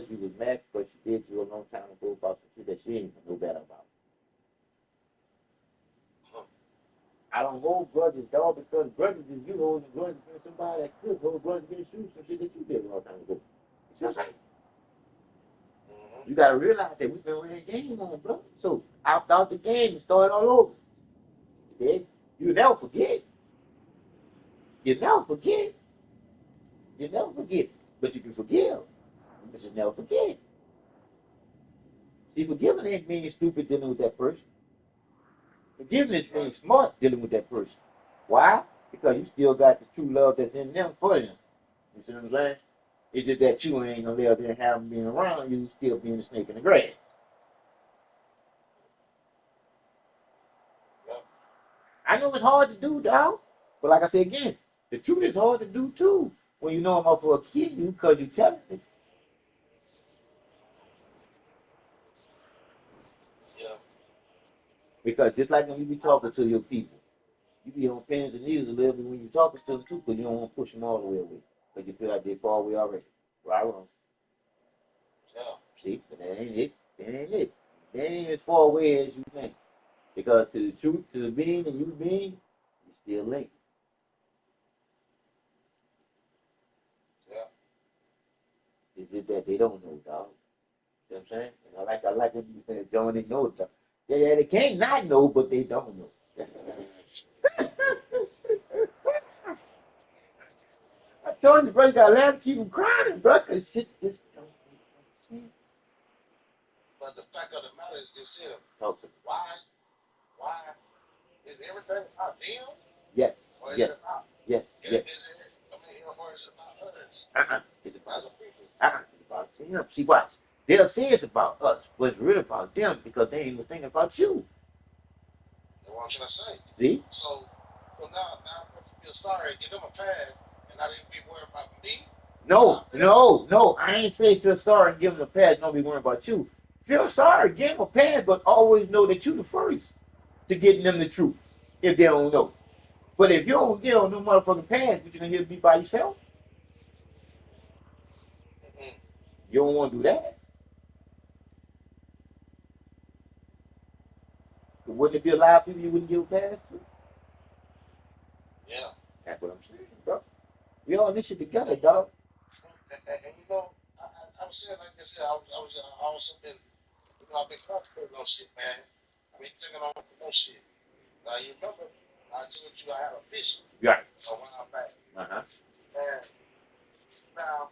you was mad because she did you a long time ago about some shit that she ain't know better about. I don't hold grudges, dog, because grudges is you holding grudges against somebody that could hold grudges against you, some shit that you did a long time ago. You see what I'm saying? You gotta realize that we've been running a game on, bro. So opt out the game and start all over. Okay? You never forget. You never forget. You never forget. But you can forgive. But you never forget. See, forgiving ain't mean you're stupid dealing with that person. Forgiveness means smart dealing with that person. Why? Because you still got the true love that's in them for them. You see what I'm saying? It's just that you ain't gonna let them have them being around you, still being a snake in the grass. I know it's hard to do, dog. But like I said again, the truth is hard to do too. When you know I'm up for a kid you because you telling me. Yeah. Because just like when you be talking to your people, you be on pins and needles a little bit when you talking to them too, because you don't want to push them all the way away. Because you feel like they're far away already. Right or wrong? Yeah. See, but that ain't it. That ain't it. That ain't as far away as you think. Because to the truth, to the being and you being, you still linked. Yeah. It's just that they don't know, dog. You know what I'm saying? And I like when you say John they know, dog. Yeah, they can't not know, but they don't know. I told you, bro, you gotta laugh to keep them crying, bro, because shit just don't make no sense. But the fact of the matter is this here. Talk to me. Why is everything about them? Yes, Or is yes, it about yes, yes. is it I mean, or is it about us? It's about As a people. it's about them. See, watch. They'll say it's about us, but it's really about them because they ain't even thinking about you. That's what I'm trying to say. See? So now I'm supposed to feel sorry, give them a pass, and now they be worried about me. No. I ain't saying feel sorry and give them a pass. Don't be worrying about you. Feel sorry, give them a pass, but always know that you the first to getting them the truth if they don't know. But if you don't give them no motherfucking pass, but you're gonna hear be by yourself, Mm-hmm. you don't want to do that. But wouldn't it be a lot of people you wouldn't give a pass to? Yeah. That's what I'm saying, bro. We all in this shit together, dog. And you know, I was saying like this here, I was been, I've been contemplating on shit, man. I've been thinking on shit. Now you remember, I told you I had a vision Right. a while back. Uh-huh. And now,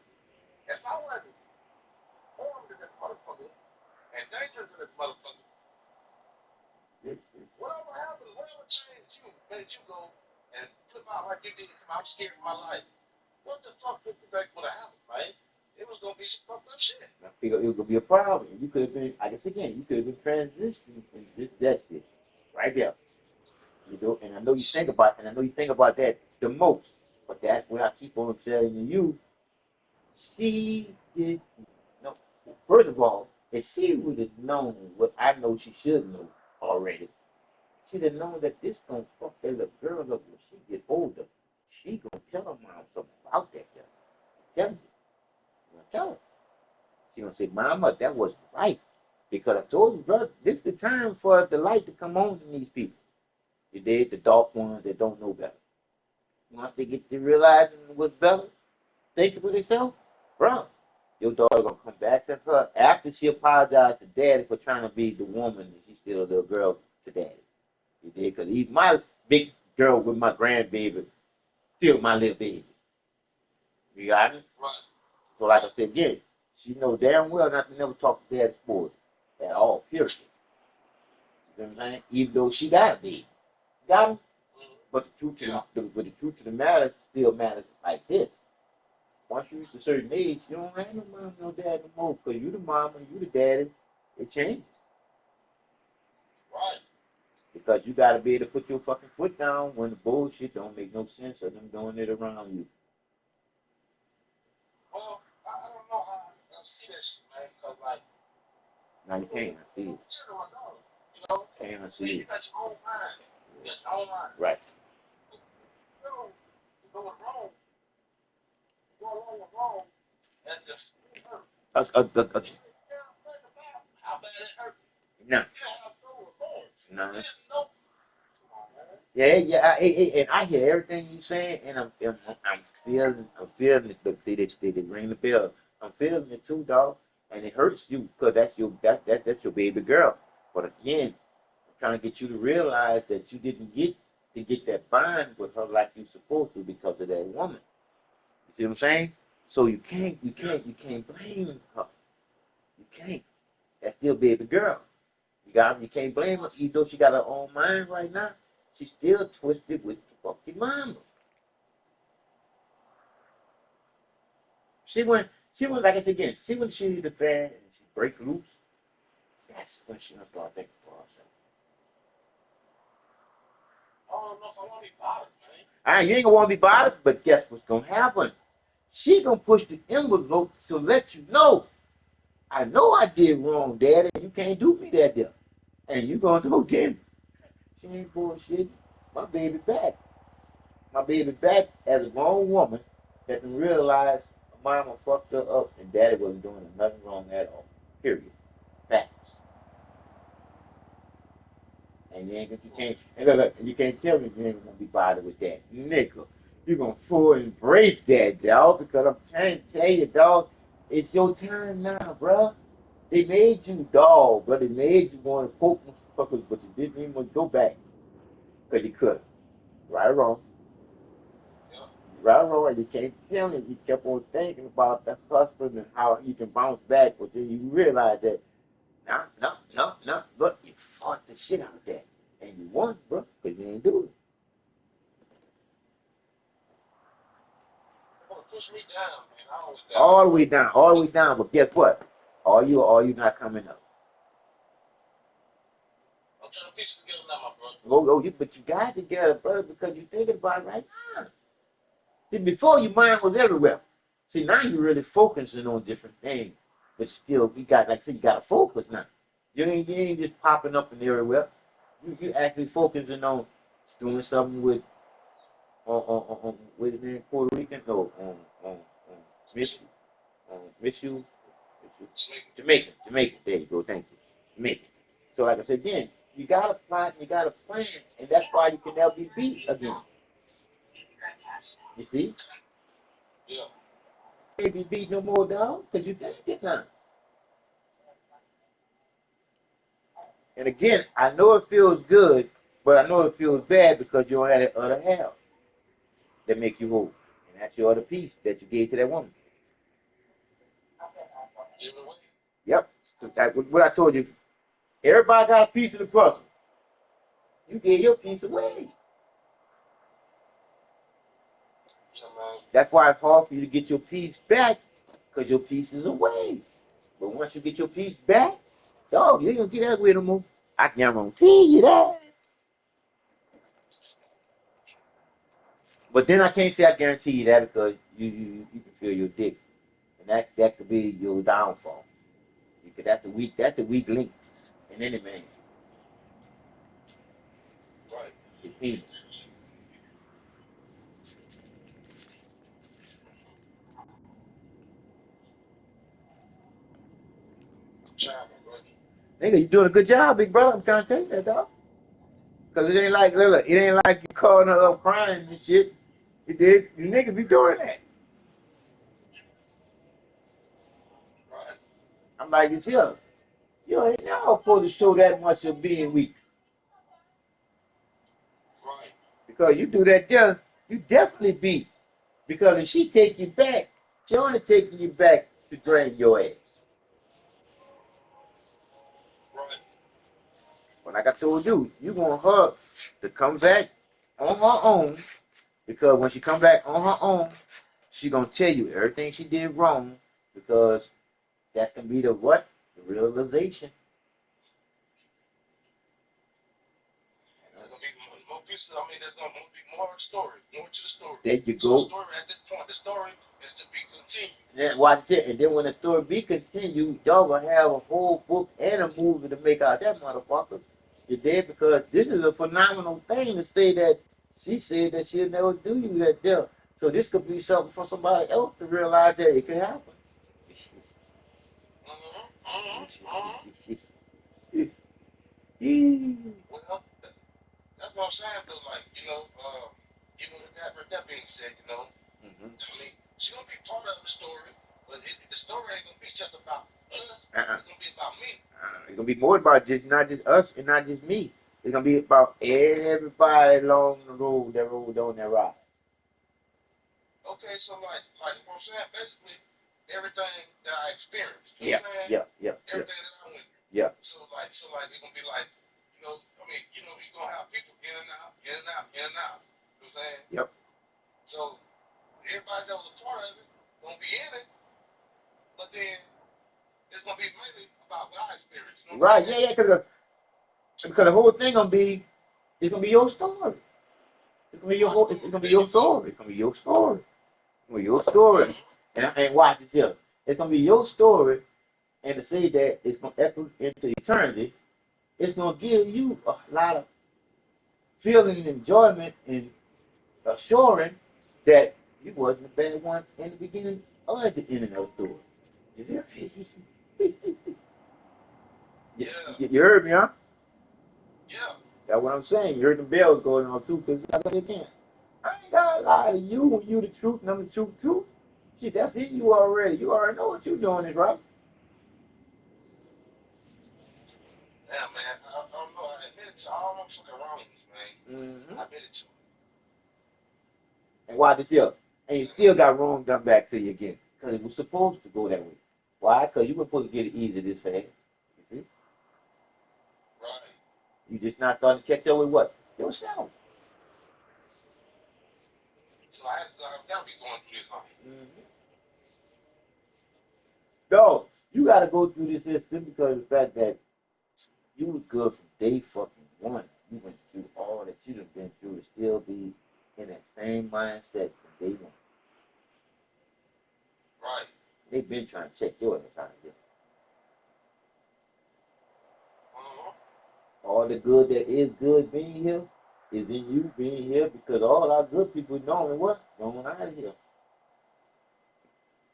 if I were to form to this motherfucker and dangerous in this motherfucker, whatever happened, whatever changed you, made you go and put my like you did, I'm scared for my life. What the fuck would have happened, right? It was gonna be some fucked up shit. It was gonna be a problem. You could have been, I guess again, you could have been transitioning in this that shit right there. You know, and I know you think about, that the most. But that's what I keep on telling you. She did no. First of all, if she would have known what I know she should know already, she'd have known that this gonna fuck that little girl up when she get older. She gonna tell her mom something about that girl. Tell me. Tell her. She gonna say, Mama, that was right. Because I told you, brother, this is the time for the light to come on in these people. You did the dark ones that don't know better. Once they get to realizing what's better, thinking for themselves, bro, your daughter gonna come back to her after she apologized to daddy for trying to be the woman and she's still a little girl to daddy. You did? Because he's my big girl with my grandbaby, still my little baby. You got me? Right. So like I said again, she know damn well not to never talk to dad's sports at all, period. You know what I'm saying? Even though she got a baby. Got me? But the truth of the matter still matters like this. Once you reach a certain age, you don't have no mom, no dad no more. Because you the mama, you the daddy. It changes. Right. Because you got to be able to put your fucking foot down when the bullshit don't make no sense of them doing it around you. Well, I don't know how I see that shit, man. Because, like, Now you can't. I see it. tell my daughter, you know, Can't I see you it. got your own mind. You got your own mind. Right. You know, you go wrong, you go along with wrong, and just How bad it hurt? No, You have no remorse. no. You have no. Come on, man. Yeah, yeah, and I hear everything you saying, and I'm feeling it. But they ring the bell. I'm feeling it too, dog, and it hurts you because that's your baby girl. But again, I'm trying to get you to realize that you didn't get that bond with her like you supposed to because of that woman. You see what I'm saying? So you can't blame her. You can't. That's still baby girl. You can't blame her, even though she got her own mind right now. She's still twisted with the fucking mama. She went like it's again. See when she the fan and she break loose. That's when she gonna start thinking for herself. I don't know if I want to be bothered, man. All right, you ain't gonna want to be bothered, but guess what's gonna happen? She gonna push the envelope to let you know. I know I did wrong, Daddy. You can't do me that there. And you gonna say, again, she ain't bullshit. My baby back. My baby back as a grown woman that can realize mama fucked her up and daddy wasn't doing nothing wrong at all. Period. Facts. And you can't and look, you can't tell me you ain't gonna be bothered with that. Nigga, you gonna full embrace that, dog, because I'm trying to tell you, dog, it's your turn now, bro. They made you dog, but they made you want to poke motherfuckers, but you didn't even want to go back. Because you could. Right or wrong. Yeah. Right or wrong, and you can't tell me you kept on thinking about the husband and how you can bounce back, but then you realize that, no, no, no, no, look, you fought the shit out of that. And you won, bro, because you ain't do it. You want to push me down, man. I always down. All the way down, all the way down, but guess what? Are you not coming up? I'm trying to piece it together now, my brother. But you got to get it, brother, because you're thinking about it right now. See, before your mind was everywhere. See, now you're really focusing on different things. But still, you got, like I said, you got to focus now. You ain't just popping up in everywhere. You actually focusing on doing something with, with it in Puerto Rican, no, on miss you, Jamaica. There you go, thank you, Jamaica. So, like I said again, you got to plot, you got to plan, and that's why you can never be beat again. You see? Yeah. Can't be beat no more, dog, because you think it now. And again, I know it feels good, but I know it feels bad because you don't have that other half that make you whole. And that's your other piece that you gave to that woman. Give it away. Yep. So what I told you, everybody got a piece of the puzzle. You gave your piece away. Yeah, man. That's why it's hard for you to get your piece back because your piece is away. But once you get your piece back, dog, you ain't gonna get that away no more. I can guarantee you that. But then I can't say I guarantee you that because you can feel your dick, and that could be your downfall. Because that's the weak link in any man. Right. It means. I'm trying, my brother. Nigga, you doing a good job, big brother. I'm trying to tell you that, dog. Because it ain't like, look, it ain't like you calling her up crying and shit. You did. You niggas be doing that. Right. I'm like, it's here. You ain't never supposed to show that much of being weak. Right. Because you do that there, you definitely beat. Because if she take you back, she only taking you back to drain your ass. Right. But like I told you, you want her to come back on her own. Because when she come back on her own, she gonna tell you everything she did wrong. Because that's gonna be the what? The realization. There's gonna be more pieces. I mean, there's gonna be more story, more to the story. There you So go. the story at this point, the story is to be continued. Then watch it, and then when the story be continued, y'all gonna have a whole book and a movie to make out that motherfucker. You did because this is a phenomenal thing to say that she said that she'll never do you that deal. So this could be something for somebody else to realize that it can happen. Uh-huh. Well, that's what I'm saying, though. Like, with that being said, I mean, she's gonna be part of the story, but the story ain't gonna be just about us. It's gonna be about me. It's gonna be more about just not just us and not just me. It's gonna be about everybody along the road that rode on that ride. Okay, so like what I'm saying, basically everything that I experienced. You know Yeah, what I'm saying? yeah, yeah, yeah, Everything that I went through. yeah. So like it's gonna be like, I mean, you're gonna have people in and out, in and out, in and out. You know what I'm saying? Yep. So everybody that was a part of it gonna be in it, but then it's gonna be mainly about what I experienced. You know what I'm Right, saying? yeah, yeah, because the whole thing gonna be it's gonna be your story. It's gonna be your My whole story. it's gonna be There your you go. story. It's gonna be your story. It's gonna be your story. And watch this here. It's gonna be your story, and to say that it's gonna echo into eternity, it's gonna give you a lot of feeling and enjoyment and assuring that you wasn't the bad one in the beginning or at the end of the story. You see? you, Yeah. you heard me, huh? Yeah. That's what I'm saying. You heard the bells going on too, because I said again, I ain't gotta lie to you when you the truth and I'm the truth too. Shit, that's it. You already. You already know what you're doing is right. Yeah, man. I don't know. I admit it to all my fucking wrongs, man. Mm-hmm. I admit it to And why this here? And you them. still got wrong done back to you again. Because it was supposed to go that way. Why? Because you were supposed to get it easy this fast. You see? Right. You just not starting to catch up with what? Yourself. So I've got to be going through this, huh? Mm-hmm. No, you got to go through this system because of the fact that you was good from day fucking one. You went through all that you have been through to still be in that same mindset from day one. Right. They've been trying to check your ass out of this. Uh-huh. All the good that is good being here is in you being here because all our good people knowing what? Going out of here.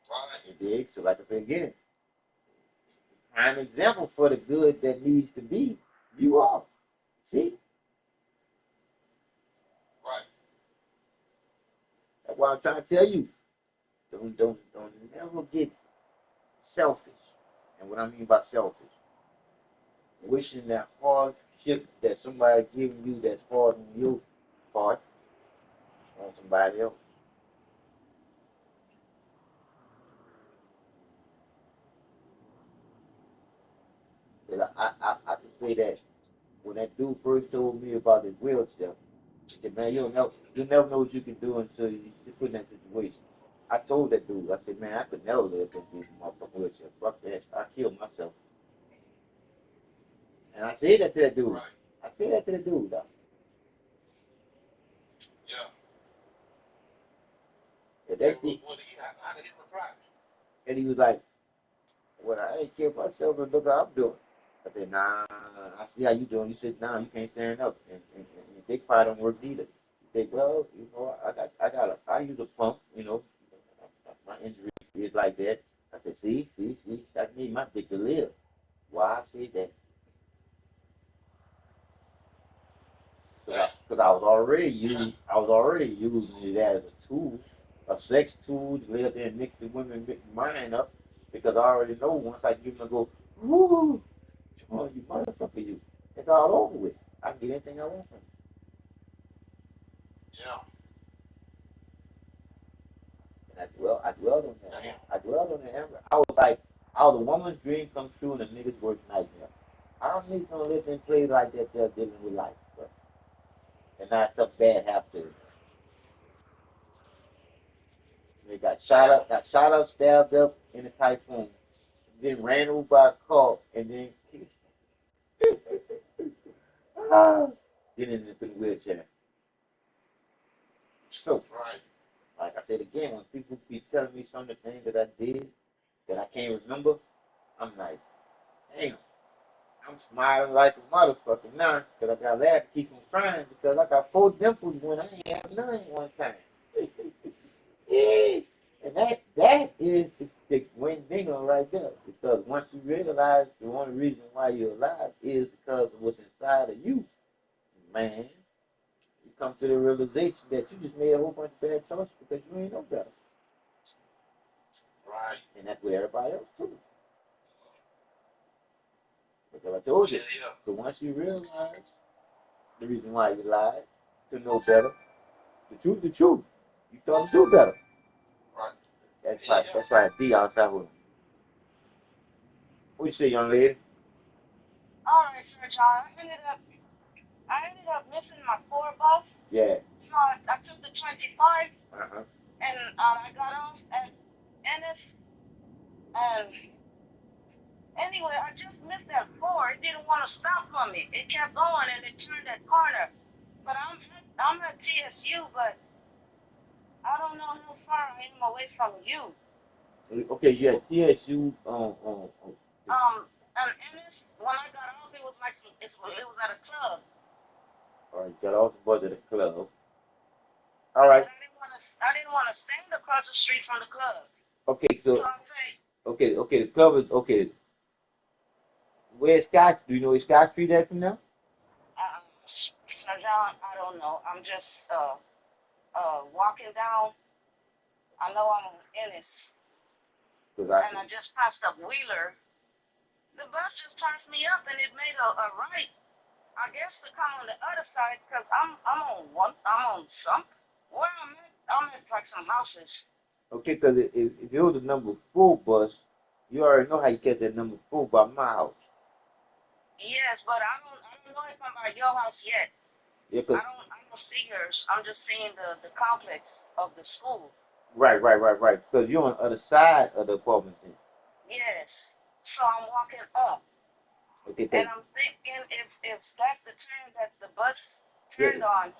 Right. You dig? So like I said again, prime example for the good that needs to be, you are. See? Right. That's why I'm trying to tell you. Don't never get selfish. And what I mean by selfish, wishing that hardship that somebody giving you that's hard on your part on somebody else. I can say that when that dude first told me about his wheelchair, he said, man, you'll never know what you can do until you put in that situation. I told that dude, I said, man, I could never live in this motherfucking wheelchair. Fuck that. I killed myself. And I said that to that dude. Right. I said that to the dude, though. Yeah. And And that dude, how did he reply? and he was like, well, I ain't kill myself, but look how I'm doing. I said, nah, I see how you doing. You said, nah, you can't stand up. And your dick pie don't work either. He said, well, I use a pump, my injury is like that. I said, see, I need my dick to live. Why I say that? Yeah. Because I was already using it as a tool, a sex tool to live there and mix the women mind up. Because I already know once I give them a go, woo, oh, you motherfucker, you. It's all over with. I can get anything I want from you. Yeah. And I dwelled on that. Damn. I dwelled on that. I was like, I was a woman's dream come true and a nigga's worst nightmare. I don't need to live in plays like that they're dealing with life, but and not something bad happen to them. They got shot up, stabbed up in a typhoon, then ran over by a car, and then ah, then ended up in a wheelchair. So, Right. like I said again, when people be telling me some of the things that I did that I can't remember, I'm like, damn, I'm smiling like a motherfucker now because I got to laugh to keep from crying because I got 4 dimples when I ain't have none one time. Yeah. And that is the win bingo right there. Because once you realize the only reason why you're alive is because of what's inside of you, man, you come to the realization that you just made a whole bunch of bad choices because you ain't know better. Right. And that's where everybody else too. Because I told you. Yeah. So once you realize the reason why you lied, to know better, the truth. You thought to do better. Right. That's right. That's right. D outside with him. What you say, young lady? All right, Sir John. I ended up missing my 4 bus. Yeah. So I took the 25 Uh-huh. and I got off at Ennis. And anyway, I just missed that 4. It didn't want to stop for me. It kept going and it turned that corner. But I'm at TSU, but I don't know how far I am away from you. Okay, you had TSU And Ennis, when I got off, it was like it was at a club. all right, got off the bus at the club. All right. But I didn't want to stand across the street from the club. Okay, So so I'm saying, okay, the club is okay. Where's Scott? Do you know where Scott Street at from now? Sir John, I don't know. I'm just walking down. I know I'm on Ennis, Because and I just passed up Wheeler. The bus just passed me up, and it made a right. I guess to come on the other side, because I'm on some. Where I'm at like some houses. okay, because if it was a number 4 bus, you already know how you get that number 4 by my house. Yes, but I don't know if I'm by your house yet. Yeah, I don't see yours. I'm just seeing the complex of the school. right. Because you're on the other side of the apartment. Then. Yes. So I'm walking up. Okay, And I'm thinking if that's the turn that the bus turned on,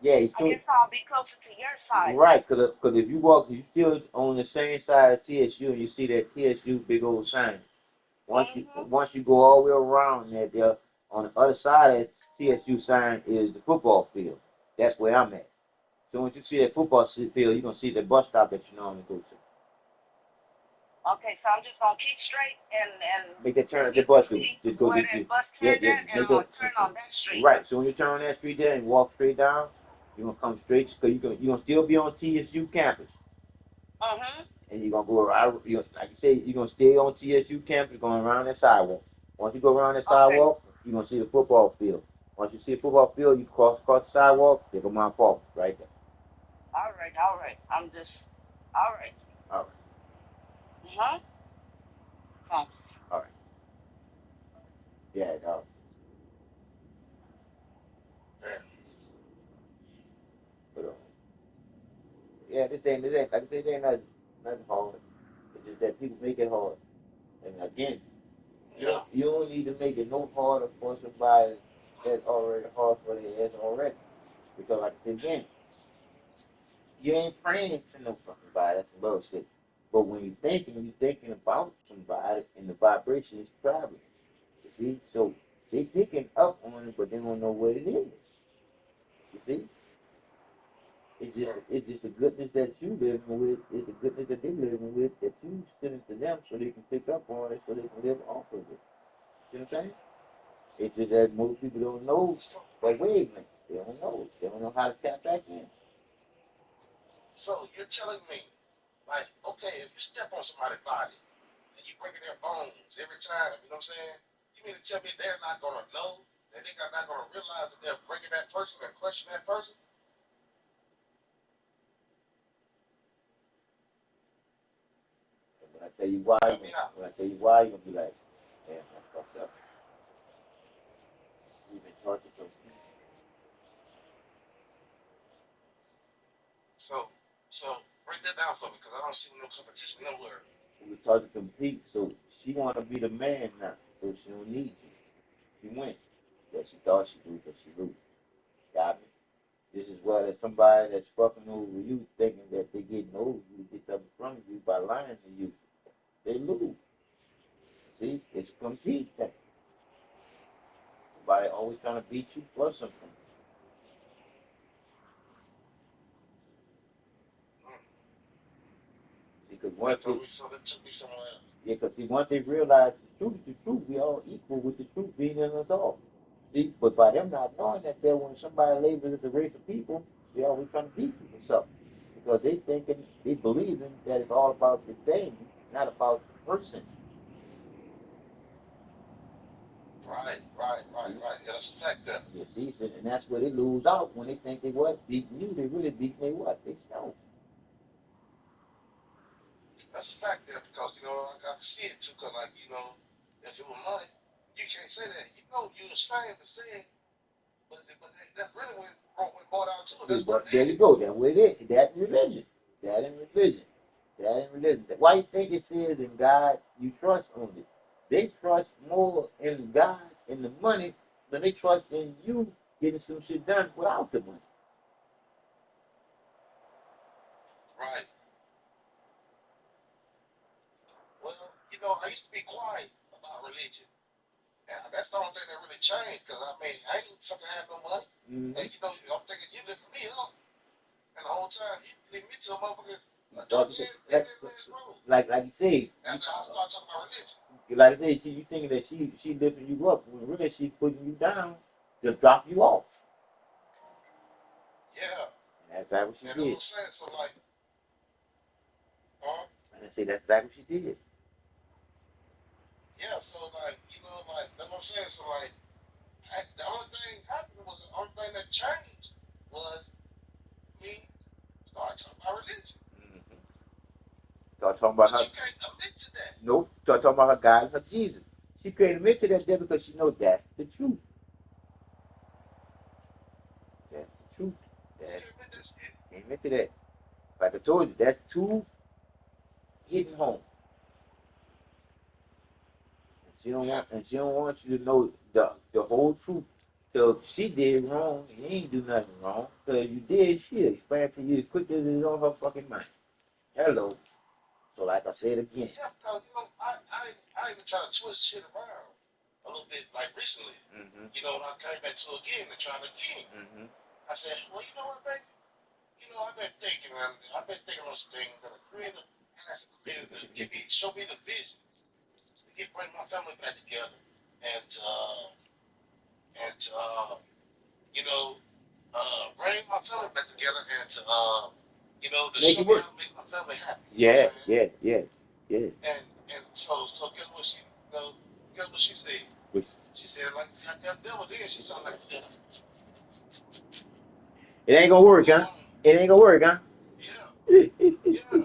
yeah, I guess I'll be closer to your side. right. Because if you walk, you still on the same side as TSU, and you see that TSU big old sign. Once you go all the way around that, there on the other side of that TSU sign is the football field. That's where I'm at. So once you see that football field, you're gonna see the bus stop that you normally go to. Okay, so I'm just gonna keep straight and make that turn at the bus. Just go where that bus turned at, and I'm gonna turn on that street. Right. So when you turn on that street there and walk straight down, you're gonna come straight because you're gonna still be on TSU campus. And you're gonna go around. Like you say, you're gonna stay on TSU campus, going around that sidewalk. Once you go around that sidewalk, you're gonna see the football field. Once you see the football field, you cross the sidewalk. There go my apartment right there. All right. I'm just all right. Thanks. All right. Yeah, dog. Yeah, this ain't like I said, this ain't nothing hard. It's just that people make it hard. And again, you don't need to make it no harder for somebody that's already hard for their ass already. Because like I said again, you ain't praying to no fucking body. That's bullshit. But when you're thinking about somebody and the vibration is traveling. You see? So they picking up on it, but they don't know what it is. You see? It's just the goodness that you living with. It's the goodness that they living with that you sending to them so they can pick up on it, so they can live off of it. See what I'm saying? It's just that most people don't know that wavelength. They don't know. They don't know how to tap back in. So you're telling me, like, okay, if you step on somebody's body and you breaking their bones every time, you know what I'm saying? You mean to tell me they're not gonna know, that they're not gonna realize that they're breaking that person and crushing that person? When I tell you why, you're gonna be like, damn, that's fucked up. We've been tortured so deep. So break that down for me, because I don't see no competition nowhere. We were taught to compete, so she wanna be the man now, so she don't need you. She went. But she thought she do, but she lose. Got me? This is where there's somebody that's fucking over you thinking that they getting over you, get something from you by lying to you. They lose. See, it's compete thing. Somebody always trying to beat you for something. once So it took me somewhere else. yeah, because see, once they realize the truth, we all equal with the truth being in us all. See, but by them not knowing that there, when somebody labels as a race of people, they always trying to beat you for something. Because they believing that it's all about the thing, not about the person. Right. Yeah, that's a fact there. You see, so, and that's where they lose out when they think they what beating you. They really beating they what? They self. That's a fact there because I got to see it too. Cause like if it was money, you can't say that. You're ashamed to say it, but that's really what brought out to it. See, That's what but it there you is. go. That's what it is. That in religion. That in religion. That in religion. Why you think it says in God you trust only? They trust more in God and the money than they trust in you getting some shit done without the money. Right. Well, I used to be quiet about religion. And that's the only thing that really changed. Cause I mean, I ain't fucking had no money. Mm-hmm. And I'm thinking you lifting me up, and the whole time you leave me to a motherfucker. Like you say, After I start talking about religion. like I said, you thinking that she lifting you up when really she's putting you down to drop you off. Yeah. And that's exactly what she And did. I'm saying, so like, huh? And I say that's exactly what she did. Yeah, so like, that's what I'm saying. So like, the only thing happened was the only thing that changed was me started talking about religion. Mm-hmm. Start talking about But her. you can't admit to that. Nope. Start talking about her God and her Jesus. She couldn't admit to that there because she knows that's the truth. That's the truth. You That can't admit that shit. can't admit to that. Like I told you, that's too hitting home. Yeah. And she don't want you to know the whole truth. So if she did wrong, you ain't do nothing wrong. So if you did, she'll explain to you as quick as it's on her fucking mind. Hello. So like I said again. Yeah, because I even try to twist shit around a little bit like recently. Mm-hmm. When I came back to again and tried again. Mm-hmm. I said, well, you know what, baby? I've been thinking on some things that a creator has created to show me the vision to bring my family back together and bring my family back together and to Make show it me work. how to make my family happy. You know what Yeah, I'm saying? yeah, yeah, yeah. And so guess what she said? Which, She said like the goddamn devil did. She sounded like the devil. it ain't gonna work, huh? It ain't gonna work, huh? Yeah, yeah.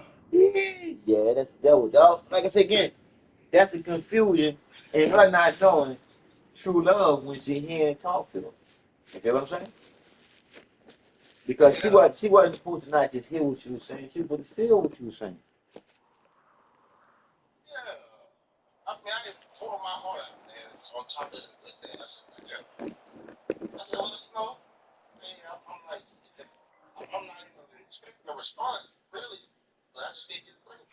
Yeah, that's the devil, dog. Like I said again, that's the confusion and her not knowing true love when she hear and talk to them. You get what I'm saying? Because Yeah. she wasn't supposed to not just hear what you was saying, she was supposed to feel what you was saying. Yeah. I mean, I didn't pour my heart out there. It's on top of it. Like that. I said, yeah. I said, well, man, I'm like, I'm not even expecting a response, really. But I just need you to bring it.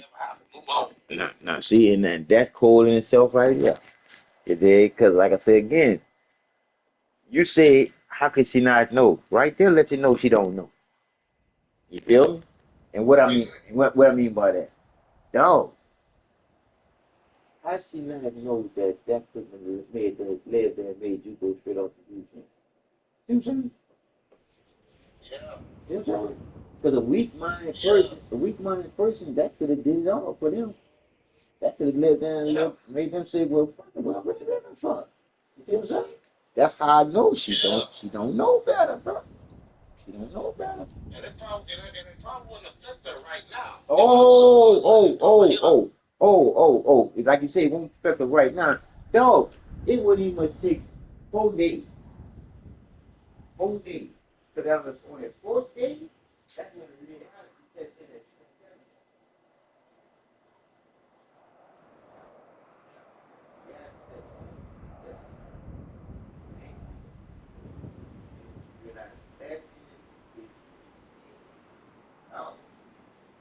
Never happened. Move on. Nah, see, and that's cold in itself right there. You dig? Because, like I said again, you say, how could she not know? Right there, let you know she don't know. You feel me? And what I What you mean, say? what I mean by that, dog. How she not know that person that made that led that made you go straight off the deep end? See what I'm saying? Yeah. See what I'm saying? Because Yeah. a weak-minded person, that could have did it all for them. That could have led them, Yeah. made them say, well, fuck it, what I'm really living for? You see what I'm saying? That's how I know Yeah. she don't know better, bro. She don't know better. And it probably wouldn't affect her right now. It would have Oh, it probably, Like you say, it won't affect her right now. Dog, it wouldn't even take 4 days. 4 days. Because that was on the fourth day, that's when the reality sets in that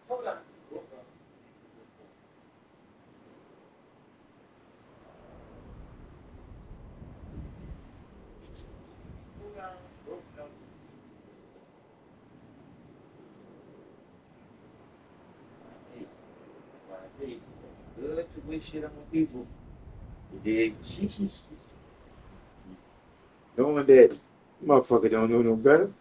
hold on. wish shit on people. You dig? Knowing that motherfucker don't know no better.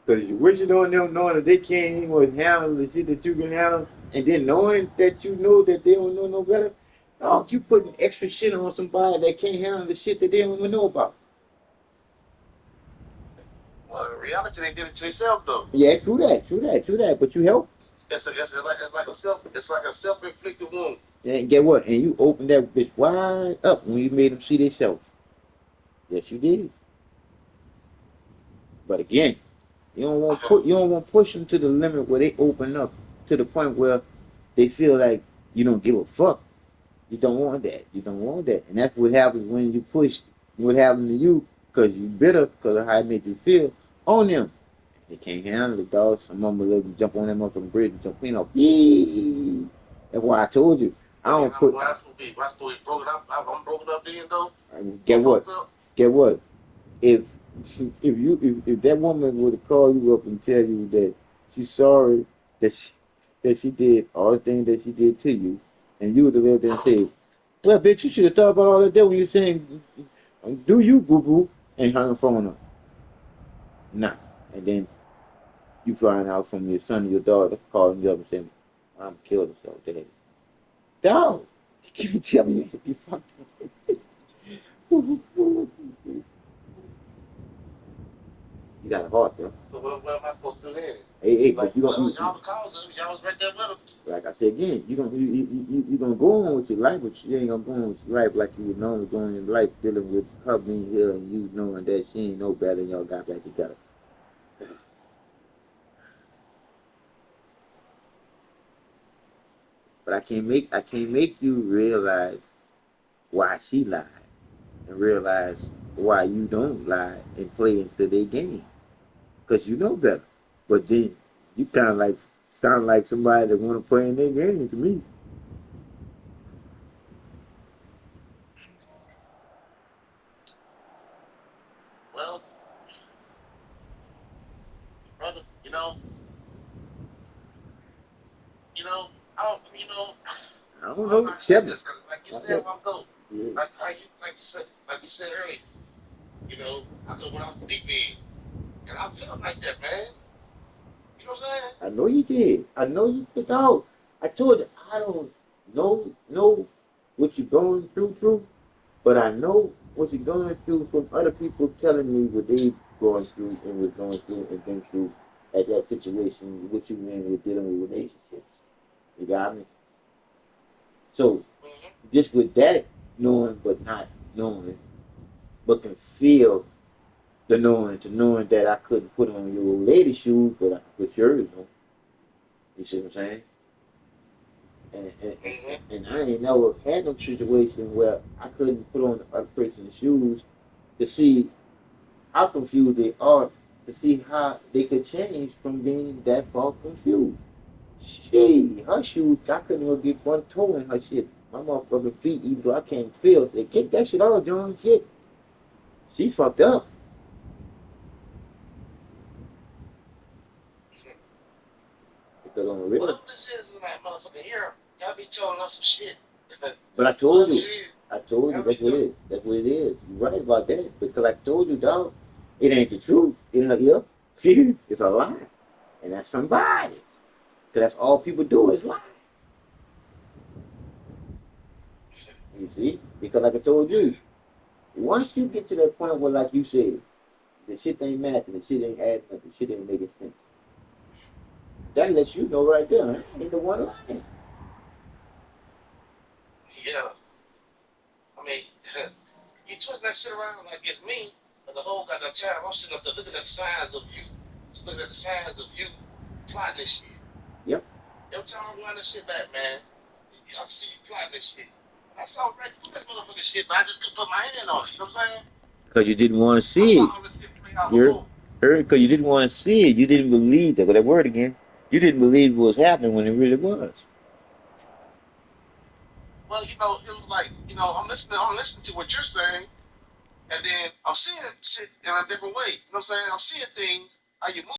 Because you wish it on them knowing that they can't even handle the shit that you can handle. And then knowing that you know that they don't know no better. Dog, you putting extra shit on somebody that can't handle the shit that they don't even know about. Well, in reality, they did it to themselves, though. Yeah, true that. But you help. It's like a self-inflicted wound. And get what? And you opened that bitch wide up when you made them see themselves. Yes, you did. But again, you don't want to push them to the limit where they open up to the point where they feel like you don't give a fuck. You don't want that. You don't want that. And that's what happens when you push what happened to you because you bitter because of how it made you feel on them. They can't handle it, dog. Some of them will jump on that motherfucking bridge and jump clean off. Yee! That's why I told you. I don't put. Why supposed to be broken up? I'm broken up then, though. Get what? Get what? If if that woman would have called you up and tell you that she's sorry that she did all the things that she did to you, and you would have lived there and said, "Well, bitch, you should have thought about all of that when you're saying, do you boo boo," and hung the phone up. Nah, and then you find out from your son or your daughter calling you up and saying, "I'm killed herself today." Dog, you tell me you fucking. You got a heart, bro. So what am I supposed to do then? Hey, like, but you gonna y'all the cause, y'all was right there with them. Like I said again, you gonna go on with your life, but you ain't gonna go on with your life like you would normally go on in life, dealing with her being here and you knowing that she ain't no better and y'all got back together. But I can't make you realize why she lied and realize why you don't lie and play into their game. Because you know better. But then you kind of like sound like somebody that want to play in their game to me. Well, brother, you know, I don't, you know, I don't I'm know. not saying Tell this because, like you said, I'm dope. Yeah. Like you said earlier, I go without the deep end, and I feel like that, man. You know what I'm saying? I know you did. I know you did. Dog. I told you I don't know what you're going through, but I know what you're going through from other people telling me what they going through and was going through and been through at that situation, what you mean with dealing with relationships. You got me? So just with that knowing but not knowing, but can feel the knowing to knowing that I couldn't put on your old lady shoes, but I could put yours on. You see what I'm saying? And I ain't never had no situation where I couldn't put on a person's shoes to see how confused they are, to see how they could change from being that far confused. Her shoes, I couldn't even get one toe in her shit. My motherfucking feet, even though I can't feel, they kick that shit off, John. Shit. She fucked up. Because on the real. Whatever this is in that motherfucking here, y'all be telling us some shit. But I told you that's what it is. That's what it is. You're right about that. Because I told you, dog, it ain't the truth. In her ear, it's a lie. And that's somebody. Because that's all people do is lie. You see? Because like I told you, once you get to that point where, like you said, the shit ain't matching, the shit ain't adding up, the shit ain't making sense. That lets you know right there, I ain't the one lying. Yeah. I mean, you twist that shit around like it's me, and the whole goddamn time I'm sitting up there looking at the signs of you, plotting this shit. Yep. Every time I run this shit back, man, I see you plotting this shit. I saw right through this motherfucking shit, but I just couldn't put my hand on it. You know what I'm saying? Because you didn't want to see it. Because you didn't want to see it. You didn't believe that. But that word again, you didn't believe what was happening when it really was. Well, it was like, I'm listening to what you're saying, and then I'm seeing shit in a different way. You know what I'm saying? I'm seeing things how you move.